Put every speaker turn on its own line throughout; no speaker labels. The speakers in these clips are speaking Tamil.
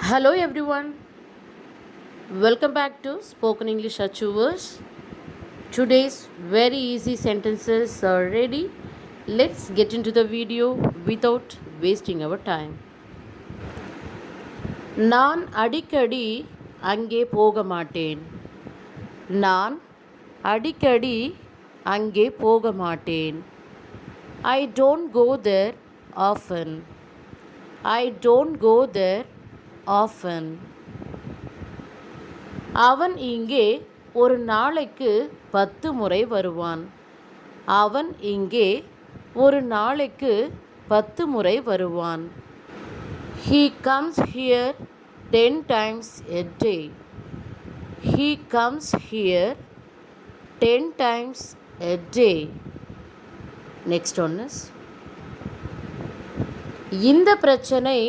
Hello everyone, welcome back to Spoken English Achievers. Today's very easy sentences are ready. Let's get into the video without wasting our time. நான் அடிக்கடி அங்கே போக மாட்டேன். நான் அடிக்கடி அங்கே போக மாட்டேன். I don't go there often. I don't go there often. அவன் இங்கே ஒரு நாளைக்கு 10 முறை வருவான். அவன் இங்கே ஒரு நாளைக்கு 10 முறை வருவான். He comes here 10 times a day. He comes here 10 times a day. Next one is, இந்த பிரச்சனை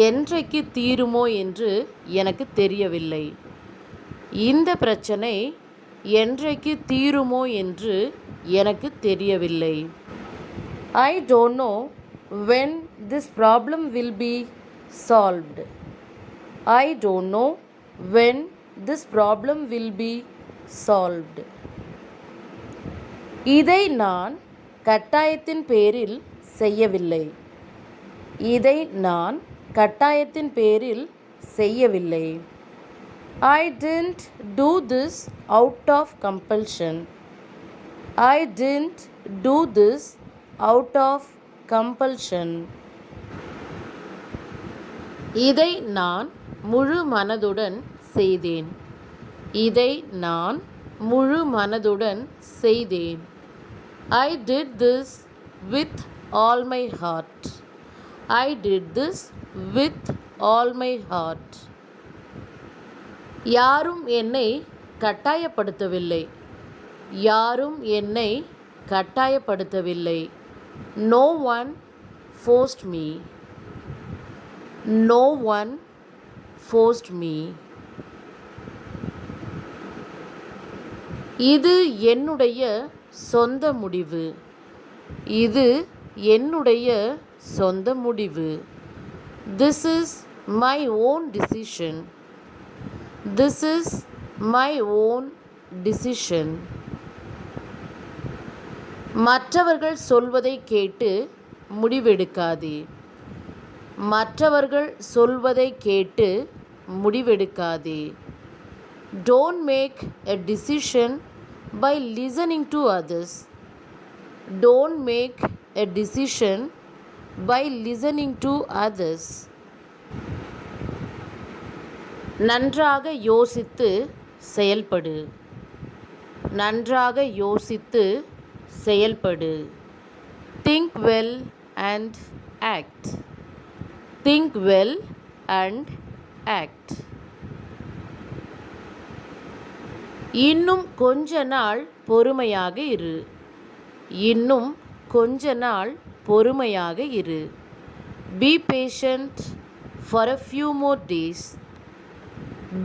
என்றைக்கு தீருமோ என்று எனக்கு தெரியவில்லை. இந்த பிரச்சனை என்றைக்கு தீருமோ என்று எனக்கு தெரியவில்லை. I don't know when this problem will be solved. I don't know when this problem will be solved. இதை நான் கட்டாயத்தின் பேரில் செய்யவில்லை. இதை நான் கட்டாயத்தின் பேரில் செய்யவில்லை. I didn't do this out of compulsion. I didn't do this out of compulsion. இதை நான் முழு மனதுடன் செய்தேன். இதை நான் முழு மனதுடன் செய்தேன். I did this with all my heart. I did this with all my heart. யாரும் என்னை கட்டாயப்படுத்தவில்லை. யாரும் என்னை கட்டாயப்படுத்தவில்லை. No one forced me. No one forced me. இது என்னுடைய சொந்த முடிவு. இது என்னுடைய சொந்த முடிவு. This is my own decision. This is my own decision. மற்றவர்கள் சொல்வதை கேட்டு முடிவெடுக்காதே. மற்றவர்கள் சொல்வதை கேட்டு முடிவெடுக்காதே. Don't make a decision by listening to others. Don't make a decision by listening to others. நன்றாக யோசித்து செயல்படு. நன்றாக யோசித்து செயல்படு. Think well and act. Think well and act. இன்னும் கொஞ்ச நாள் பொறுமையாக இரு. இன்னும் கொஞ்ச நாள் பொறுமையாக இரு. Be patient for a few more days.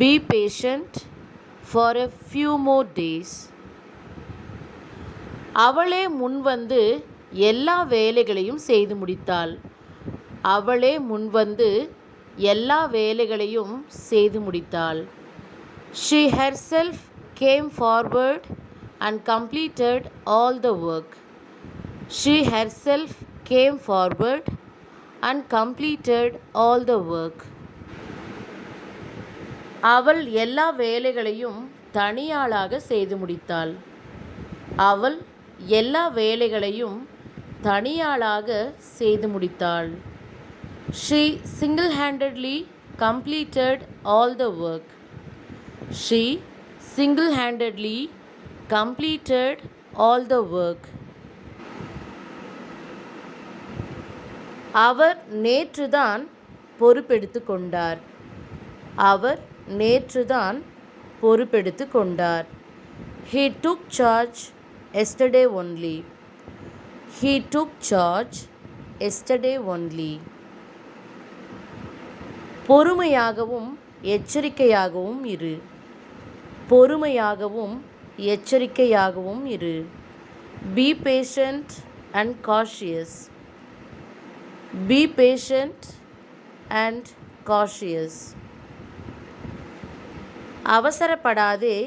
Be patient for a few more days. அவளே முன்வந்து எல்லா வேலைகளையும் செய்து முடித்தாள். அவளே முன்வந்து எல்லா வேலைகளையும் செய்து முடித்தாள். She herself came forward and completed all the work. She herself came forward and completed all the work. அவள் எல்லா வேலைகளையும் தனியாளாக செய்து முடித்தாள். அவள் எல்லா வேலைகளையும் தனியாளாக செய்து முடித்தாள். She single-handedly completed all the work. She single-handedly completed all the work. அவர் நேற்றுதான் பொறுப்பெடுத்து கொண்டார். அவர் நேற்றுதான் பொறுப்பெடுத்து கொண்டார். He took charge yesterday only. He took charge yesterday only. பொறுமையாகவும் எச்சரிக்கையாகவும் இரு. பொறுமையாகவும் எச்சரிக்கையாகவும் இரு. Be patient and cautious. Be patient and cautious. அவசரப்படாதே,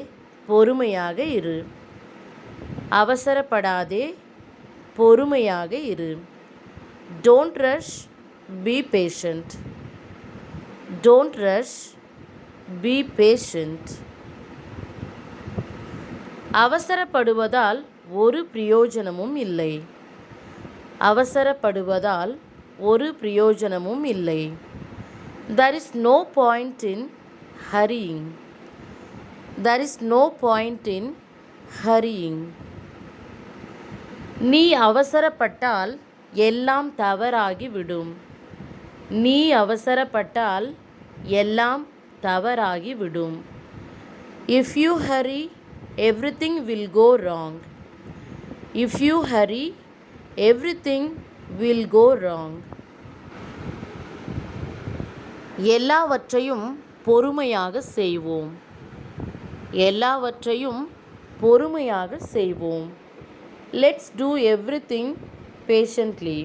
பொறுமையாக இரு. அவசரப்படாதே, பொறுமையாக இரு. Don't rush, be patient. Don't rush, be patient. அவசரப்படுவதால் ஒரு பிரயோஜனமும் இல்லை. அவசரப்படுவதால் ஒரு பிரயோஜனமும் இல்லை. There is no point in hurrying. There is no point in hurrying. நீ அவசரப்பட்டால் எல்லாம் தவறாகிவிடும். நீ அவசரப்பட்டால் எல்லாம் தவறாகிவிடும். If you hurry, everything will go wrong. If you hurry, everything will go wrong. எல்லாவற்றையும் பொறுமையாக செய்வோம். எல்லாவற்றையும் பொறுமையாக செய்வோம். Let's do everything patiently.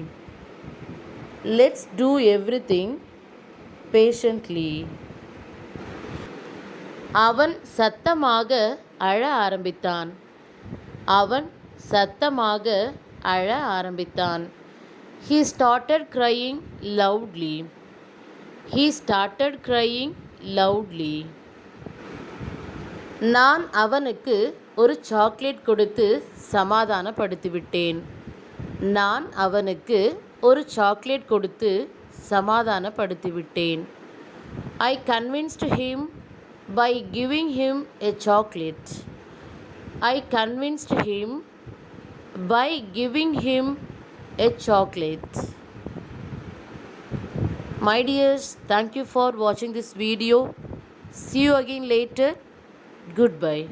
Let's do everything patiently. அவன் சத்தமாக அழ ஆரம்பித்தான். அவன் சத்தமாக அழ ஆரம்பித்தான். He started crying loudly. He started crying loudly. நான் அவனுக்கு ஒரு சாக்லேட் கொடுத்து சமாதானப்படுத்திவிட்டேன். நான் அவனுக்கு ஒரு சாக்லேட் கொடுத்து சமாதானப்படுத்திவிட்டேன். I convinced him by giving him a chocolate. I convinced him by giving him a chocolate. My dears, thank you for watching this video. See you again later. Goodbye.